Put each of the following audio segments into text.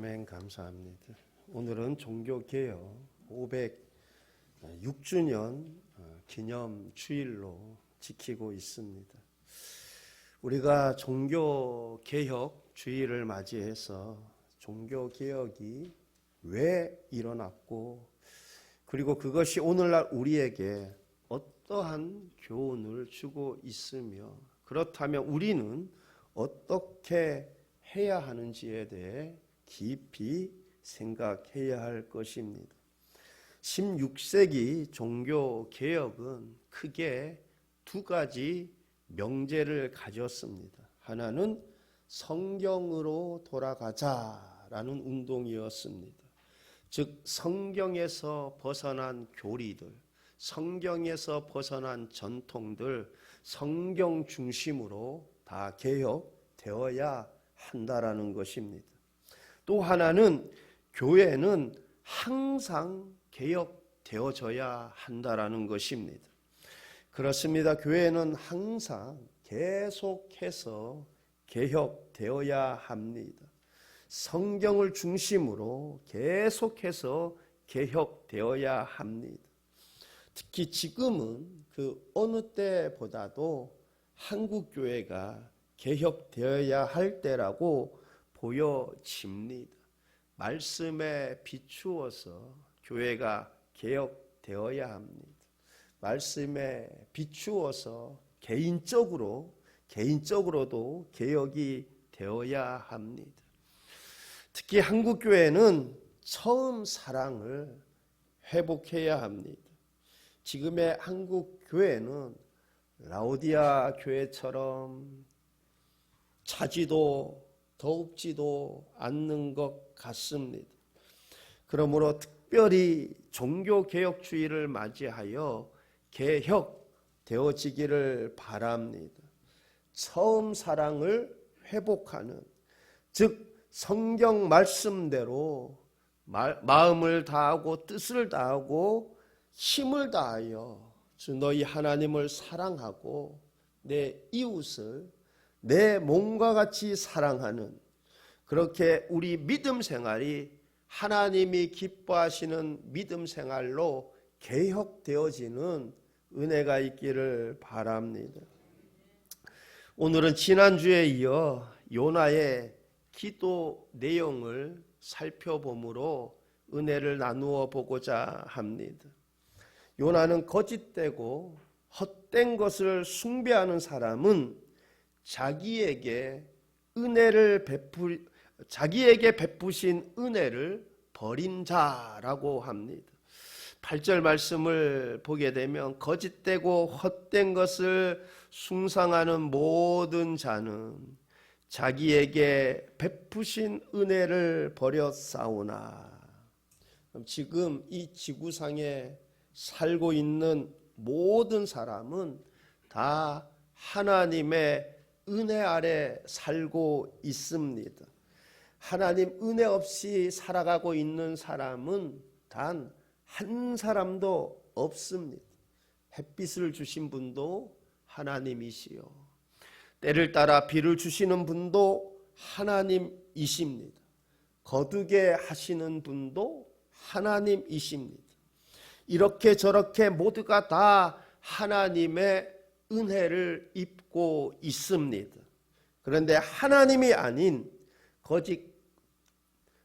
아멘. 감사합니다. 오늘은 종교개혁 506주년 기념 주일로 지키고 있습니다. 우리가 종교개혁 주일을 맞이해서 종교개혁이 왜 일어났고, 그리고 그것이 오늘날 우리에게 어떠한 교훈을 주고 있으며, 그렇다면 우리는 어떻게 해야 하는지에 대해 깊이 생각해야 할 것입니다. 16세기 종교개혁은 크게 두 가지 명제를 가졌습니다. 하나는 성경으로 돌아가자라는 운동이었습니다. 즉 성경에서 벗어난 교리들, 성경에서 벗어난 전통들, 성경 중심으로 다 개혁되어야 한다라는 것입니다. 또 하나는 교회는 항상 개혁되어져야 한다라는 것입니다. 그렇습니다. 교회는 항상 계속해서 개혁되어야 합니다. 성경을 중심으로 계속해서 개혁되어야 합니다. 특히 지금은 그 어느 때보다도 한국교회가 개혁되어야 할 때라고 보여집니다. 말씀에 비추어서 교회가 개혁되어야 합니다. 말씀에 비추어서 개인적으로도 개혁이 되어야 합니다. 특히 한국교회는 처음 사랑을 회복해야 합니다. 지금의 한국교회는 라오디아 교회처럼 차지도 더욱지도 않는 것 같습니다. 그러므로 특별히 종교개혁주의를 맞이하여 개혁되어지기를 바랍니다. 처음 사랑을 회복하는, 즉 성경 말씀대로 마음을 다하고 뜻을 다하고 힘을 다하여 주 너희 하나님을 사랑하고 내 이웃을 내 몸과 같이 사랑하는, 그렇게 우리 믿음 생활이 하나님이 기뻐하시는 믿음 생활로 개혁되어지는 은혜가 있기를 바랍니다. 오늘은 지난주에 이어 요나의 기도 내용을 살펴보므로 은혜를 나누어 보고자 합니다. 요나는 거짓되고 헛된 것을 숭배하는 사람은 자기에게 베푸신 은혜를 버린 자라고 합니다. 8절 말씀을 보게 되면 거짓되고 헛된 것을 숭상하는 모든 자는 자기에게 베푸신 은혜를 버렸사오나. 지금 이 지구상에 살고 있는 모든 사람은 다 하나님의 은혜 아래 살고 있습니다. 하나님 은혜 없이 살아가고 있는 사람은 단 한 사람도 없습니다. 햇빛을 주신 분도 하나님이시요, 때를 따라 비를 주시는 분도 하나님이십니다. 거두게 하시는 분도 하나님이십니다. 이렇게 저렇게 모두가 다 하나님의 은혜를 입고 있습니다. 그런데 하나님이 아닌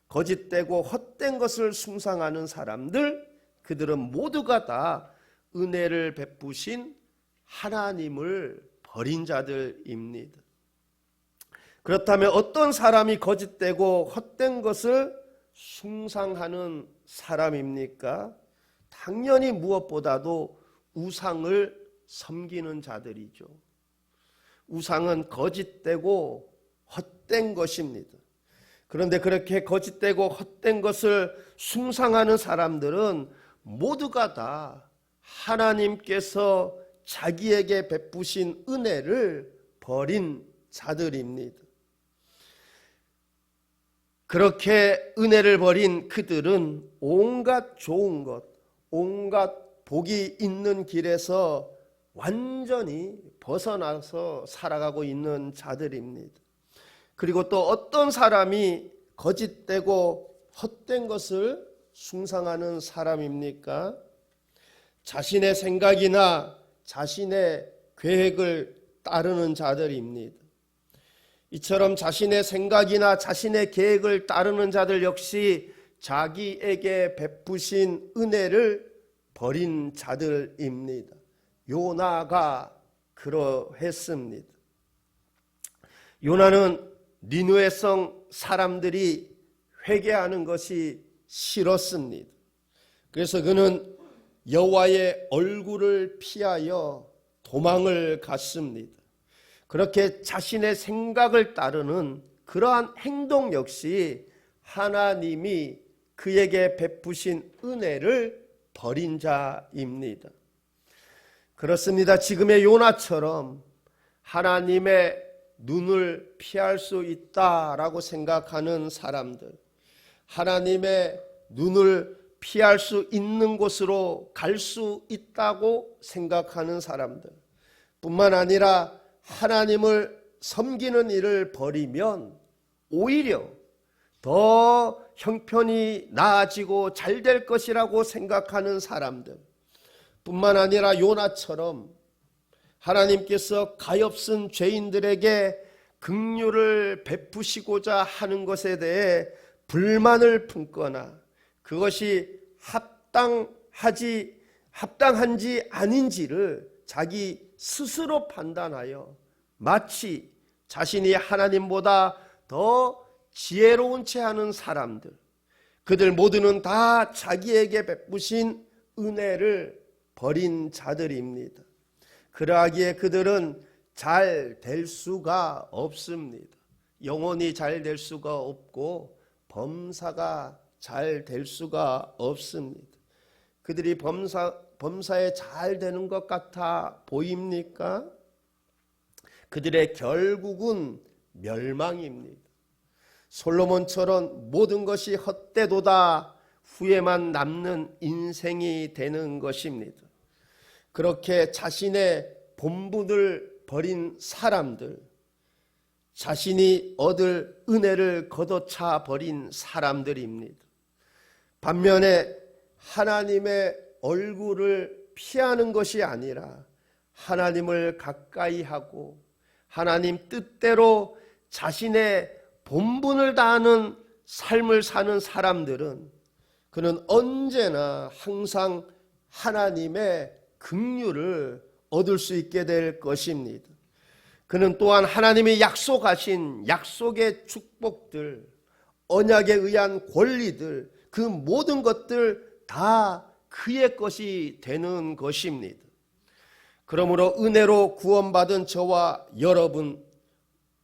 거짓되고 헛된 것을 숭상하는 사람들, 그들은 모두가 다 은혜를 베푸신 하나님을 버린 자들입니다. 그렇다면 어떤 사람이 거짓되고 헛된 것을 숭상하는 사람입니까? 당연히 무엇보다도 우상을 섬기는 자들이죠. 우상은 거짓되고 헛된 것입니다. 그런데 그렇게 거짓되고 헛된 것을 숭상하는 사람들은 모두가 다 하나님께서 자기에게 베푸신 은혜를 버린 자들입니다. 그렇게 은혜를 버린 그들은 온갖 좋은 것, 온갖 복이 있는 길에서 완전히 벗어나서 살아가고 있는 자들입니다. 그리고 또 어떤 사람이 거짓되고 헛된 것을 숭상하는 사람입니까? 자신의 생각이나 자신의 계획을 따르는 자들입니다. 이처럼 자신의 생각이나 자신의 계획을 따르는 자들 역시 자기에게 베푸신 은혜를 버린 자들입니다. 요나가 그러했습니다. 요나는 니느웨 성 사람들이 회개하는 것이 싫었습니다. 그래서 그는 여호와의 얼굴을 피하여 도망을 갔습니다. 그렇게 자신의 생각을 따르는 그러한 행동 역시 하나님이 그에게 베푸신 은혜를 버린 자입니다. 그렇습니다. 지금의 요나처럼 하나님의 눈을 피할 수 있다라고 생각하는 사람들, 하나님의 눈을 피할 수 있는 곳으로 갈 수 있다고 생각하는 사람들 뿐만 아니라 하나님을 섬기는 일을 버리면 오히려 더 형편이 나아지고 잘 될 것이라고 생각하는 사람들 뿐만 아니라 요나처럼 하나님께서 가엾은 죄인들에게 긍휼을 베푸시고자 하는 것에 대해 불만을 품거나 그것이 합당한지 아닌지를 자기 스스로 판단하여 마치 자신이 하나님보다 더 지혜로운 채 하는 사람들, 그들 모두는 다 자기에게 베푸신 은혜를 버린 자들입니다. 그러하기에 그들은 잘 될 수가 없습니다. 영혼이 잘 될 수가 없고 범사가 잘 될 수가 없습니다. 그들이 범사에 잘 되는 것 같아 보입니까? 그들의 결국은 멸망입니다. 솔로몬처럼 모든 것이 헛되도다 후에만 남는 인생이 되는 것입니다. 그렇게 자신의 본분을 버린 사람들, 자신이 얻을 은혜를 걷어차 버린 사람들입니다. 반면에 하나님의 얼굴을 피하는 것이 아니라 하나님을 가까이 하고 하나님 뜻대로 자신의 본분을 다하는 삶을 사는 사람들은 그는 언제나 항상 하나님의 긍휼을 얻을 수 있게 될 것입니다. 그는 또한 하나님이 약속하신 약속의 축복들, 언약에 의한 권리들, 그 모든 것들 다 그의 것이 되는 것입니다. 그러므로 은혜로 구원받은 저와 여러분,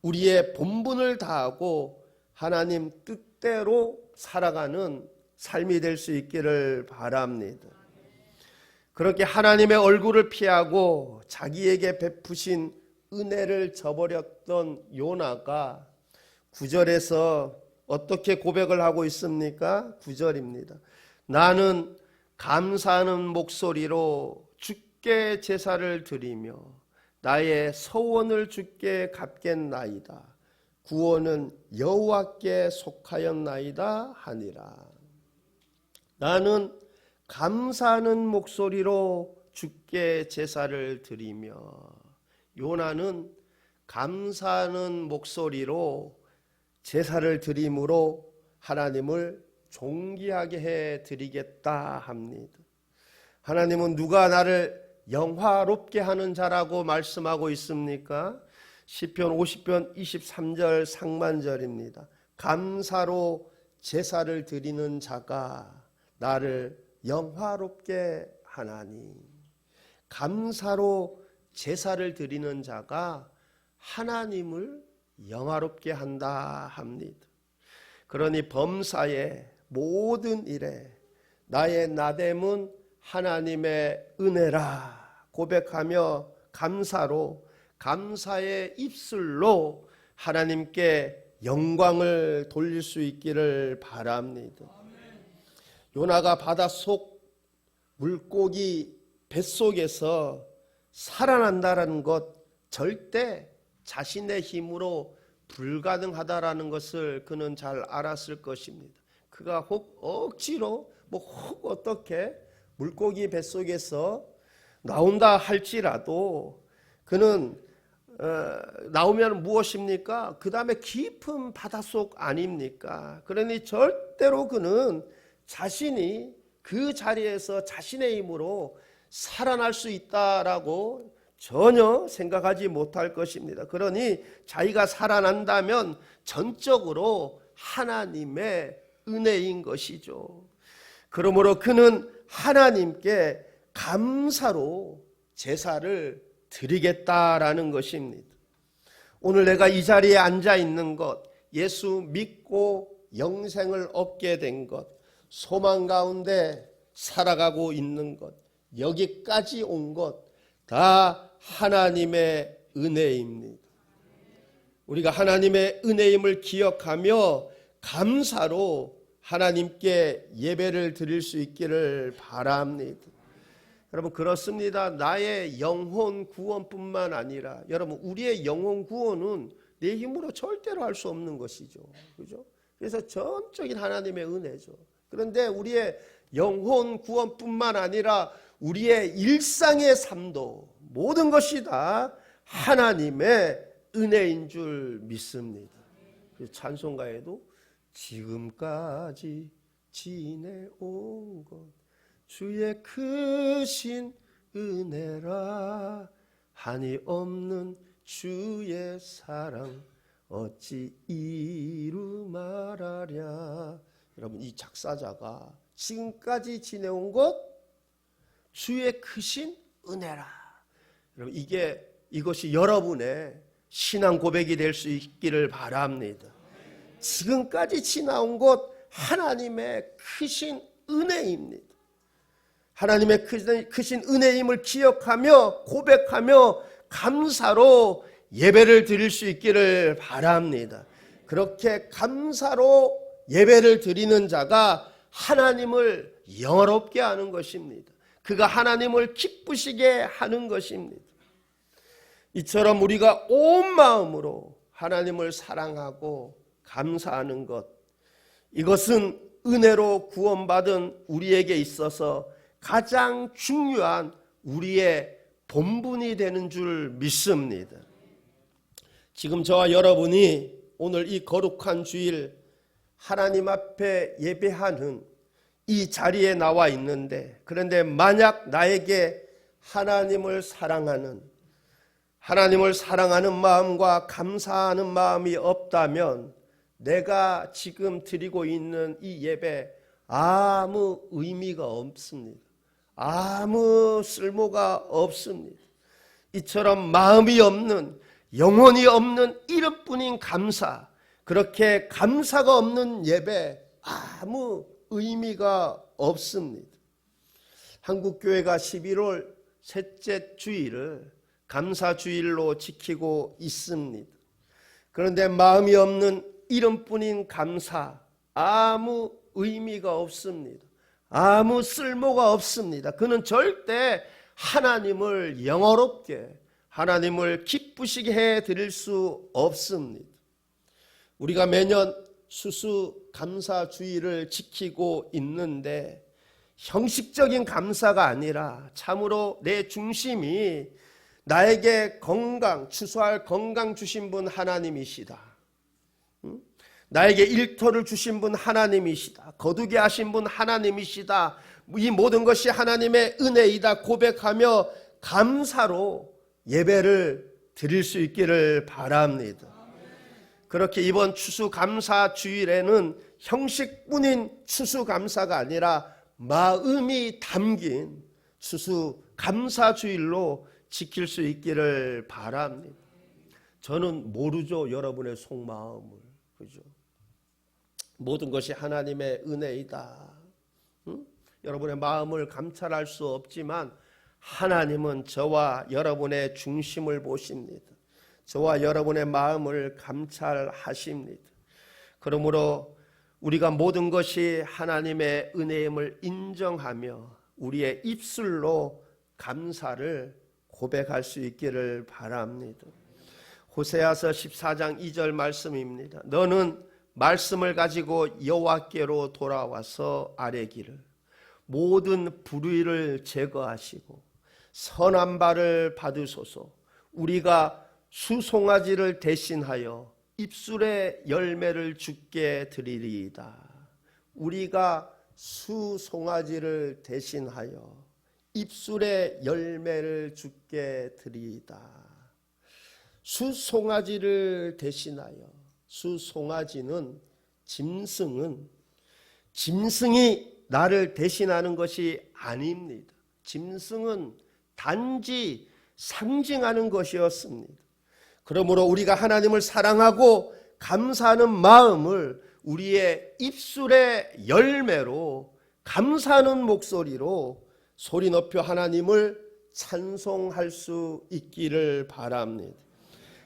우리의 본분을 다하고 하나님 뜻대로 살아가는 삶이 될 수 있기를 바랍니다. 그렇게 하나님의 얼굴을 피하고 자기에게 베푸신 은혜를 저버렸던 요나가 9절에서 어떻게 고백을 하고 있습니까? 9절입니다. 나는 감사하는 목소리로 주께 제사를 드리며 나의 서원을 주께 갚겠나이다. 구원은 여호와께 속하였나이다 하니라. 나는 감사하는 목소리로 주께 제사를 드리며, 요나는 감사하는 목소리로 제사를 드림으로 하나님을 존귀하게 해 드리겠다 합니다. 하나님은 누가 나를 영화롭게 하는 자라고 말씀하고 있습니까? 시편 50편 23절 상반절입니다. 감사로 제사를 드리는 자가 나를 영화롭게 하나니. 감사로 제사를 드리는 자가 하나님을 영화롭게 한다 합니다. 그러니 범사의 모든 일에 나의 나됨은 하나님의 은혜라 고백하며 감사로, 감사의 입술로 하나님께 영광을 돌릴 수 있기를 바랍니다. 요나가 바닷속 물고기 뱃속에서 살아난다는 것 절대 자신의 힘으로 불가능하다라는 것을 그는 잘 알았을 것입니다. 그가 혹 억지로 혹 어떻게 물고기 뱃속에서 나온다 할지라도 그는 나오면 무엇입니까? 그 다음에 깊은 바닷속 아닙니까? 그러니 절대로 그는 자신이 그 자리에서 자신의 힘으로 살아날 수 있다라고 전혀 생각하지 못할 것입니다. 그러니 자기가 살아난다면 전적으로 하나님의 은혜인 것이죠. 그러므로 그는 하나님께 감사로 제사를 드리겠다라는 것입니다. 오늘 내가 이 자리에 앉아 있는 것, 예수 믿고 영생을 얻게 된 것, 소망 가운데 살아가고 있는 것, 여기까지 온 것 다 하나님의 은혜입니다. 우리가 하나님의 은혜임을 기억하며 감사로 하나님께 예배를 드릴 수 있기를 바랍니다. 여러분, 그렇습니다. 나의 영혼 구원뿐만 아니라 여러분, 우리의 영혼 구원은 내 힘으로 절대로 할 수 없는 것이죠. 그죠? 그래서 전적인 하나님의 은혜죠. 그런데 우리의 영혼 구원뿐만 아니라 우리의 일상의 삶도 모든 것이 다 하나님의 은혜인 줄 믿습니다. 찬송가에도 지금까지 지내온 것 주의 크신 은혜라 한이 없는 주의 사랑 어찌 이루 말하랴. 여러분, 이 작사자가 지금까지 지내온 것 주의 크신 은혜라. 여러분, 이것이 여러분의 신앙 고백이 될 수 있기를 바랍니다. 지금까지 지나온 것 하나님의 크신 은혜입니다. 하나님의 크신 은혜임을 기억하며 고백하며 감사로 예배를 드릴 수 있기를 바랍니다. 그렇게 감사로 예배를 드리는 자가 하나님을 영화롭게 하는 것입니다. 그가 하나님을 기쁘시게 하는 것입니다. 이처럼 우리가 온 마음으로 하나님을 사랑하고 감사하는 것, 이것은 은혜로 구원받은 우리에게 있어서 가장 중요한 우리의 본분이 되는 줄 믿습니다. 지금 저와 여러분이 오늘 이 거룩한 주일 하나님 앞에 예배하는 이 자리에 나와 있는데, 그런데 만약 나에게 하나님을 사랑하는 마음과 감사하는 마음이 없다면 내가 지금 드리고 있는 이 예배 아무 의미가 없습니다. 아무 쓸모가 없습니다. 이처럼 마음이 없는, 영혼이 없는 이름뿐인 감사, 그렇게 감사가 없는 예배 아무 의미가 없습니다. 한국교회가 11월 셋째 주일을 감사주일로 지키고 있습니다. 그런데 마음이 없는 이름뿐인 감사, 아무 의미가 없습니다. 아무 쓸모가 없습니다. 그는 절대 하나님을 영화롭게, 하나님을 기쁘시게 해드릴 수 없습니다. 우리가 매년 수수감사주의를 지키고 있는데 형식적인 감사가 아니라 참으로 내 중심이 나에게 건강, 추수할 건강 주신 분 하나님이시다. 나에게 일터를 주신 분 하나님이시다. 거두게 하신 분 하나님이시다. 이 모든 것이 하나님의 은혜이다 고백하며 감사로 예배를 드릴 수 있기를 바랍니다. 그렇게 이번 추수감사주일에는 형식뿐인 추수감사가 아니라 마음이 담긴 추수감사주일로 지킬 수 있기를 바랍니다. 저는 모르죠, 여러분의 속마음을. 그죠? 모든 것이 하나님의 은혜이다. 여러분의 마음을 감찰할 수 없지만 하나님은 저와 여러분의 중심을 보십니다. 저와 여러분의 마음을 감찰하십니다. 그러므로 우리가 모든 것이 하나님의 은혜임을 인정하며 우리의 입술로 감사를 고백할 수 있기를 바랍니다. 호세아서 14장 2절 말씀입니다. 너는 말씀을 가지고 여호와께로 돌아와서 아뢰기를 모든 불의를 제거하시고 선한 바를 받으소서. 우리가 수송아지를 대신하여 입술의 열매를 주께 드리리이다. 우리가 수송아지를 대신하여 입술의 열매를 주께 드리이다. 수송아지를 대신하여, 수송아지는 짐승이 나를 대신하는 것이 아닙니다. 짐승은 단지 상징하는 것이었습니다. 그러므로 우리가 하나님을 사랑하고 감사하는 마음을 우리의 입술의 열매로 감사하는 목소리로 소리 높여 하나님을 찬송할 수 있기를 바랍니다.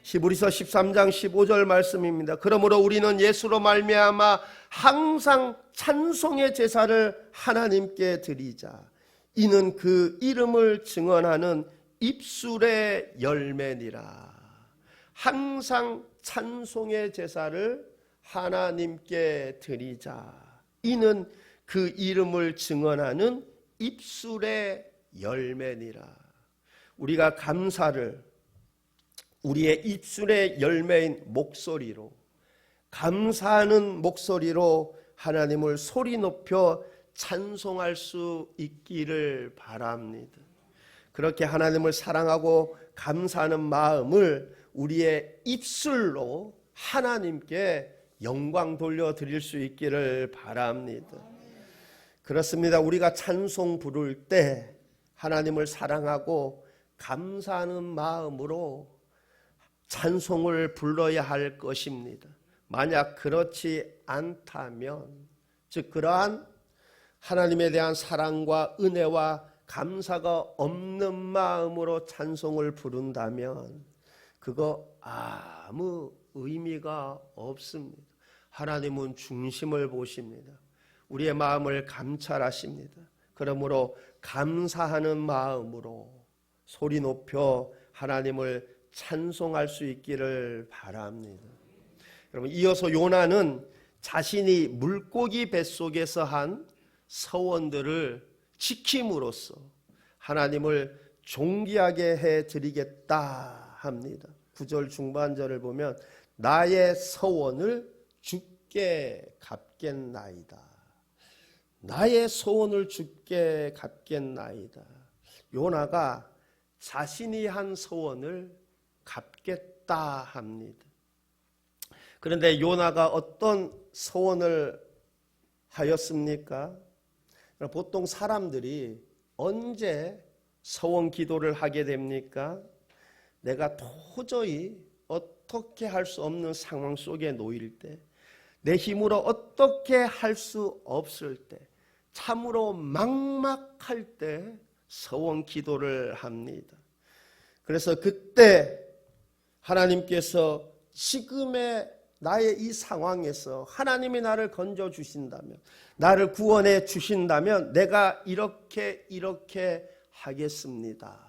히브리서 13장 15절 말씀입니다. 그러므로 우리는 예수로 말미암아 항상 찬송의 제사를 하나님께 드리자. 이는 그 이름을 증언하는 입술의 열매니라. 항상 찬송의 제사를 하나님께 드리자. 이는 그 이름을 증언하는 입술의 열매니라. 우리가 감사를 우리의 입술의 열매인 목소리로, 감사하는 목소리로 하나님을 소리 높여 찬송할 수 있기를 바랍니다. 그렇게 하나님을 사랑하고 감사하는 마음을 우리의 입술로 하나님께 영광 돌려드릴 수 있기를 바랍니다. 그렇습니다. 우리가 찬송 부를 때 하나님을 사랑하고 감사하는 마음으로 찬송을 불러야 할 것입니다. 만약 그렇지 않다면, 즉 그러한 하나님에 대한 사랑과 은혜와 감사가 없는 마음으로 찬송을 부른다면 그거 아무 의미가 없습니다. 하나님은 중심을 보십니다. 우리의 마음을 감찰하십니다. 그러므로 감사하는 마음으로 소리 높여 하나님을 찬송할 수 있기를 바랍니다. 여러분, 이어서 요나는 자신이 물고기 뱃속에서 한 서원들을 지킴으로써 하나님을 존귀하게 해드리겠다 합니다. 9절 중반절을 보면 나의 서원을 주께 갚겠나이다. 나의 소원을 주께 갚겠나이다. 요나가 자신이 한 소원을 갚겠다 합니다. 그런데 요나가 어떤 소원을 하였습니까? 보통 사람들이 언제 소원 기도를 하게 됩니까? 내가 도저히 어떻게 할 수 없는 상황 속에 놓일 때, 내 힘으로 어떻게 할 수 없을 때, 참으로 막막할 때 소원 기도를 합니다. 그래서 그때 하나님께서 지금의 나의 이 상황에서 하나님이 나를 건져 주신다면, 나를 구원해 주신다면 내가 이렇게 하겠습니다.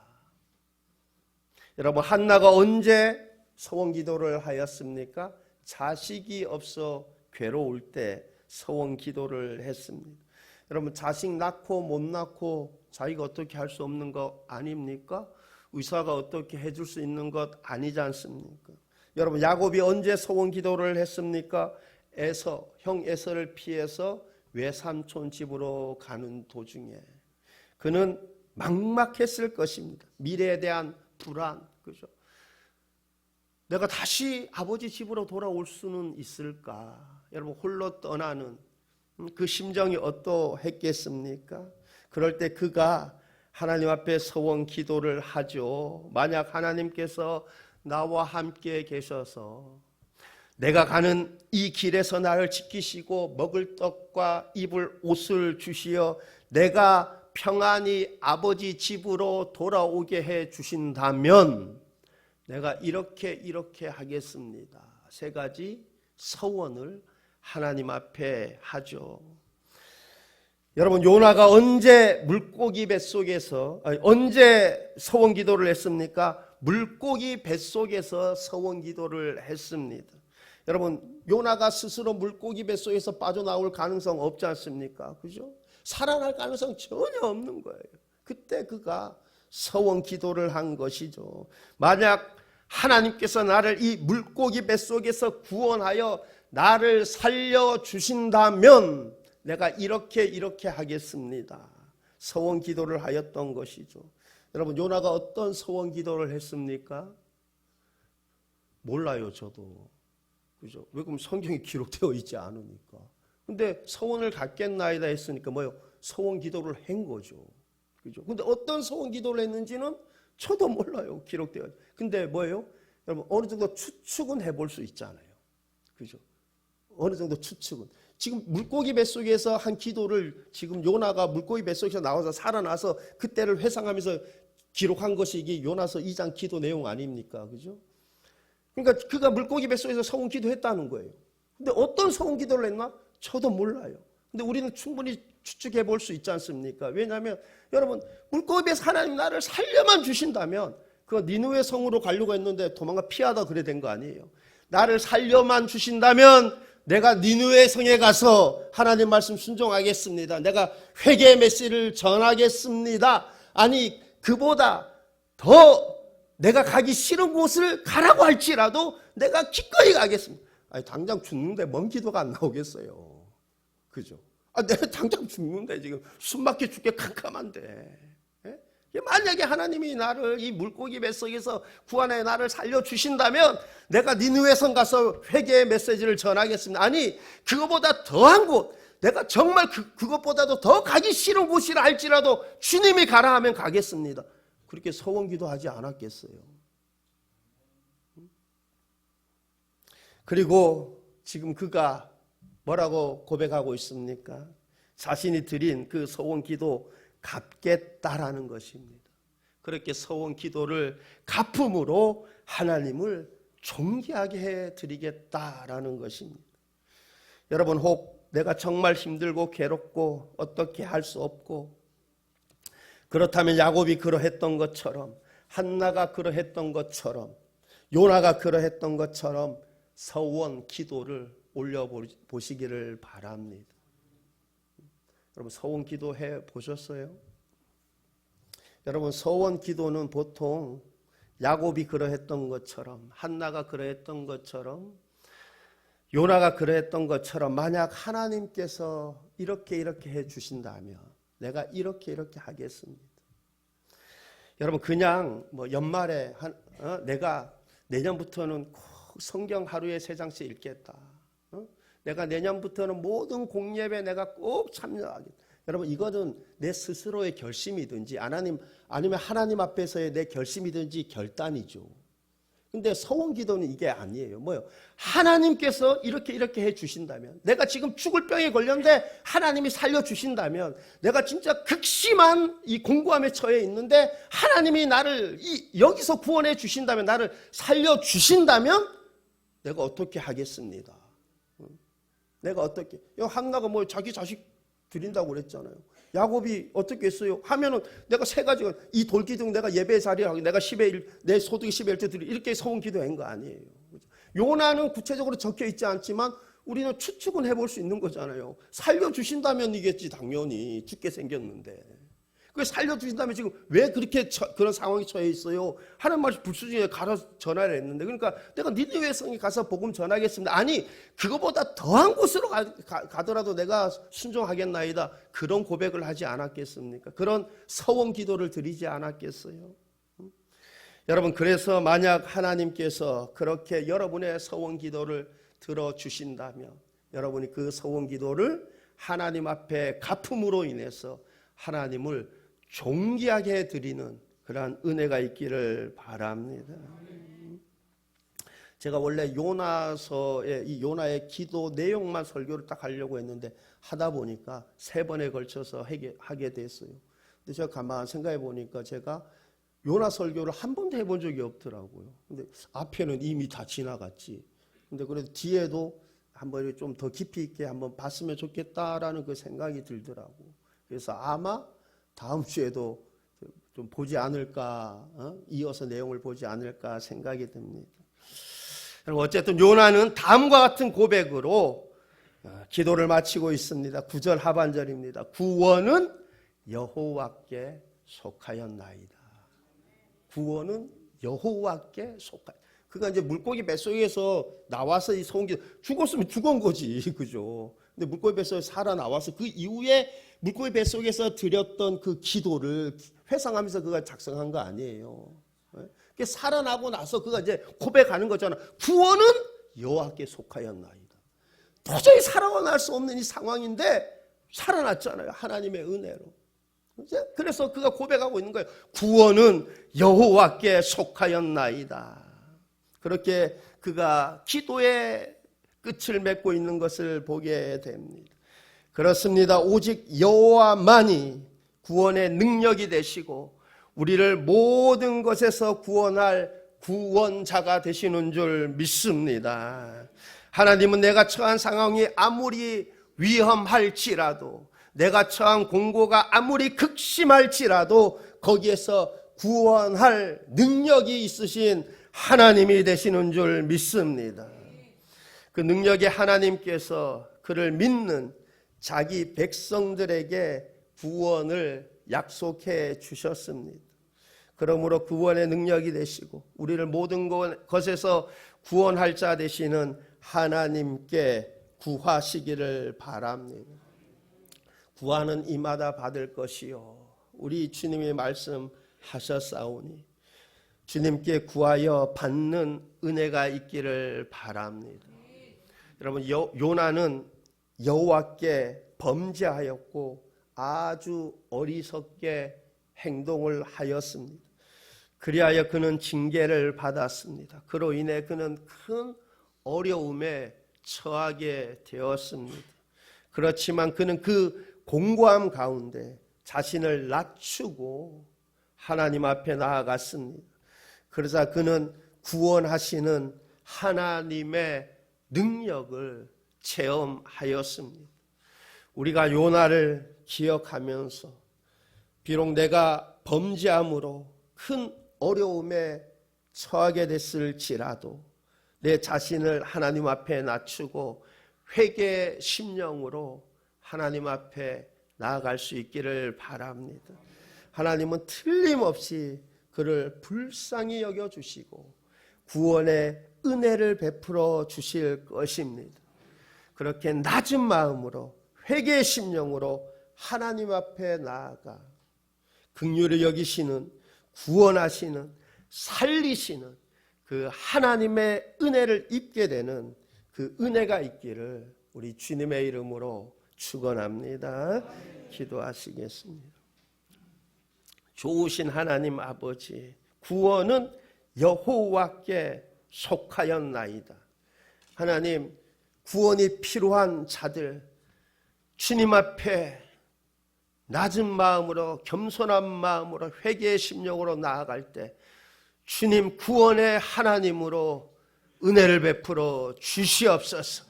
여러분, 한나가 언제 소원 기도를 하였습니까? 자식이 없어 괴로울 때 소원 기도를 했습니다. 여러분, 자식 낳고 못 낳고 자기가 어떻게 할 수 없는 거 아닙니까? 의사가 어떻게 해줄 수 있는 것 아니지 않습니까? 여러분, 야곱이 언제 소원 기도를 했습니까? 형 에서를 피해서 외삼촌 집으로 가는 도중에 그는 막막했을 것입니다. 미래에 대한 불안, 그죠? 내가 다시 아버지 집으로 돌아올 수는 있을까? 여러분, 홀로 떠나는 그 심정이 어떠했겠습니까? 그럴 때 그가 하나님 앞에 소원 기도를 하죠. 만약 하나님께서 나와 함께 계셔서 내가 가는 이 길에서 나를 지키시고 먹을 떡과 입을 옷을 주시어 내가 평안히 아버지 집으로 돌아오게 해 주신다면 내가 이렇게 하겠습니다. 세 가지 소원을 하나님 앞에 하죠. 여러분, 요나가 언제 물고기 뱃속에서 언제 소원 기도를 했습니까? 물고기 뱃속에서 서원 기도를 했습니다. 여러분, 요나가 스스로 물고기 뱃속에서 빠져나올 가능성 없지 않습니까? 그죠? 살아날 가능성 전혀 없는 거예요. 그때 그가 서원 기도를 한 것이죠. 만약 하나님께서 나를 이 물고기 뱃속에서 구원하여 나를 살려주신다면 내가 이렇게 하겠습니다. 서원 기도를 하였던 것이죠. 여러분, 요나가 어떤 서원 기도를 했습니까? 몰라요, 저도. 그죠? 왜 그럼 성경에 기록되어 있지 않으니까. 근데 서원을 갖겠나이다 했으니까 뭐요? 서원 기도를 한 거죠. 그죠? 근데 어떤 서원 기도를 했는지는 저도 몰라요. 기록되어. 근데 뭐예요? 여러분, 어느 정도 추측은 해볼 수 있잖아요. 그죠? 어느 정도 추측은. 지금 물고기 뱃속에서 한 기도를 지금 요나가 물고기 뱃속에서 나와서 살아나서 그때를 회상하면서 기록한 것이 이게 요나서 2장 기도 내용 아닙니까? 그죠? 그러니까 그가 물고기 뱃속에서 서원 기도했다는 거예요. 근데 어떤 서원 기도를 했나? 저도 몰라요. 근데 우리는 충분히 추측해 볼 수 있지 않습니까? 왜냐하면 여러분, 물고기 뱃에서 하나님 나를 살려만 주신다면 그 니느웨 성으로 가려고 했는데 도망가 피하다 그래 된 거 아니에요. 나를 살려만 주신다면 내가 니느웨 성에 가서 하나님 말씀 순종하겠습니다. 내가 회개의 메시지를 전하겠습니다. 아니, 그보다 더 내가 가기 싫은 곳을 가라고 할지라도 내가 기꺼이 가겠습니다. 아니, 당장 죽는데 뭔 기도가 안 나오겠어요. 그죠? 내가 당장 죽는데 지금 숨막혀 죽게 캄캄한데. 예? 만약에 하나님이 나를 이 물고기 뱃속에서 구원해 나를 살려주신다면 내가 니느웨 성 가서 회개의 메시지를 전하겠습니다. 아니, 그거보다 더한 곳, 내가 정말 그것보다도 더 가기 싫은 곳이라 할지라도 주님이 가라 하면 가겠습니다. 그렇게 서원 기도하지 않았겠어요. 그리고 지금 그가 뭐라고 고백하고 있습니까? 자신이 드린 그 서원 기도 갚겠다라는 것입니다. 그렇게 서원 기도를 갚음으로 하나님을 존귀하게 해드리겠다라는 것입니다. 여러분, 혹 내가 정말 힘들고 괴롭고 어떻게 할 수 없고 그렇다면 야곱이 그러했던 것처럼, 한나가 그러했던 것처럼, 요나가 그러했던 것처럼 서원 기도를 올려보시기를 바랍니다. 여러분, 서원 기도해 보셨어요? 여러분, 서원 기도는 보통 야곱이 그러했던 것처럼, 한나가 그러했던 것처럼, 요나가 그러했던 것처럼 만약 하나님께서 이렇게 해주신다면 내가 이렇게 하겠습니다. 여러분, 그냥 뭐 연말에 내가 내년부터는 꼭 성경 하루에 3장씩 읽겠다. 내가 내년부터는 모든 공예배 내가 꼭 참여하겠다. 여러분, 이거는 내 스스로의 결심이든지 아니면 하나님 앞에서의 내 결심이든지 결단이죠. 근데 서원 기도는 이게 아니에요. 뭐요? 하나님께서 이렇게 해주신다면, 내가 지금 죽을 병에 걸렸는데 하나님이 살려주신다면, 내가 진짜 극심한 이 공고함에 처해 있는데 하나님이 나를 여기서 구원해 주신다면, 나를 살려주신다면 내가 어떻게 하겠습니다. 내가 어떻게, 한나가 뭐 자기 자식 드린다고 그랬잖아요. 야곱이 어떻게 했어요? 하면은 내가 3가지가 이 돌기둥 내가 예배 자리에 하고 내가 10의 1, 내 소득이 10의 1째 드리 이렇게 서원 기도한 거 아니에요. 요나는 구체적으로 적혀 있지 않지만 우리는 추측은 해볼 수 있는 거잖아요. 살려주신다면이겠지, 당연히. 죽게 생겼는데. 그 살려주신다면 지금 왜 그렇게 그런 상황에 처해 있어요? 하는 말이 불수중에 가서 전화를 했는데, 그러니까 내가 니느웨 성에 가서 복음 전하겠습니다. 아니, 그거보다 더한 곳으로 가더라도 내가 순종하겠나이다. 그런 고백을 하지 않았겠습니까? 그런 서원 기도를 드리지 않았겠어요? 여러분, 그래서 만약 하나님께서 그렇게 여러분의 서원 기도를 들어주신다면 여러분이 그 서원 기도를 하나님 앞에 갚음으로 인해서 하나님을 존귀하게 드리는 그러한 은혜가 있기를 바랍니다. 제가 원래 요나서의 이 요나의 기도 내용만 설교를 딱 하려고 했는데 하다 보니까 3번에 걸쳐서 하게 됐어요. 근데 제가 가만 생각해 보니까 제가 요나 설교를 한 번도 해본 적이 없더라고요. 근데 앞에는 이미 다 지나갔지. 근데 그래도 뒤에도 한번 좀 더 깊이 있게 한번 봤으면 좋겠다라는 그 생각이 들더라고. 그래서 아마 다음 주에도 좀 보지 않을까, 이어서 내용을 보지 않을까 생각이 듭니다. 여러분, 어쨌든 요나는 다음과 같은 고백으로 기도를 마치고 있습니다. 9절 하반절입니다. 구원은 여호와께 속하였나이다. 구원은 여호와께 속하였다. 그가 이제 물고기 뱃속에서 나와서 이 소원기도, 죽었으면 죽은 거지, 그죠? 근데 물고기 뱃속에서 살아나와서 그 이후에 물고기 뱃속에서 드렸던 그 기도를 회상하면서 그가 작성한 거 아니에요. 살아나고 나서 그가 이제 고백하는 거잖아. 구원은 여호와께 속하였나이다. 도저히 살아날 수 없는 이 상황인데 살아났잖아요. 하나님의 은혜로. 그래서 그가 고백하고 있는 거예요. 구원은 여호와께 속하였나이다. 그렇게 그가 기도의 끝을 맺고 있는 것을 보게 됩니다. 그렇습니다. 오직 여호와만이 구원의 능력이 되시고 우리를 모든 것에서 구원할 구원자가 되시는 줄 믿습니다. 하나님은 내가 처한 상황이 아무리 위험할지라도, 내가 처한 공고가 아무리 극심할지라도 거기에서 구원할 능력이 있으신 하나님이 되시는 줄 믿습니다. 그 능력의 하나님께서 그를 믿는 자기 백성들에게 구원을 약속해 주셨습니다. 그러므로 구원의 능력이 되시고 우리를 모든 것에서 구원할 자 되시는 하나님께 구하시기를 바랍니다. 구하는 이마다 받을 것이요, 우리 주님이 말씀하셨사오니 주님께 구하여 받는 은혜가 있기를 바랍니다. 여러분, 요나는 여호와께 범죄하였고 아주 어리석게 행동을 하였습니다. 그리하여 그는 징계를 받았습니다. 그로 인해 그는 큰 어려움에 처하게 되었습니다. 그렇지만 그는 그 공고함 가운데 자신을 낮추고 하나님 앞에 나아갔습니다. 그러자 그는 구원하시는 하나님의 능력을 체험하였습니다. 우리가 요나를 기억하면서 비록 내가 범죄함으로 큰 어려움에 처하게 됐을지라도 내 자신을 하나님 앞에 낮추고 회개 심령으로 하나님 앞에 나아갈 수 있기를 바랍니다. 하나님은 틀림없이 그를 불쌍히 여겨주시고 구원의 은혜를 베풀어 주실 것입니다. 그렇게 낮은 마음으로 회개의 심령으로 하나님 앞에 나아가 긍휼을 여기시는, 구원하시는, 살리시는 그 하나님의 은혜를 입게 되는 그 은혜가 있기를 우리 주님의 이름으로 축원합니다. 기도하시겠습니다. 좋으신 하나님 아버지, 구원은 여호와께 속하였나이다. 하나님, 구원이 필요한 자들 주님 앞에 낮은 마음으로, 겸손한 마음으로, 회개의 심령으로 나아갈 때 주님 구원의 하나님으로 은혜를 베풀어 주시옵소서.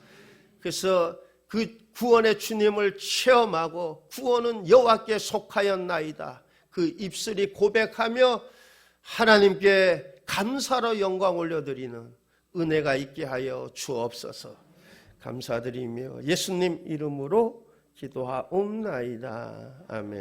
그래서 그 구원의 주님을 체험하고 구원은 여호와께 속하였나이다, 그 입술이 고백하며 하나님께 감사로 영광 올려드리는 은혜가 있게 하여 주옵소서. 감사드리며 예수님 이름으로 기도하옵나이다. 아멘.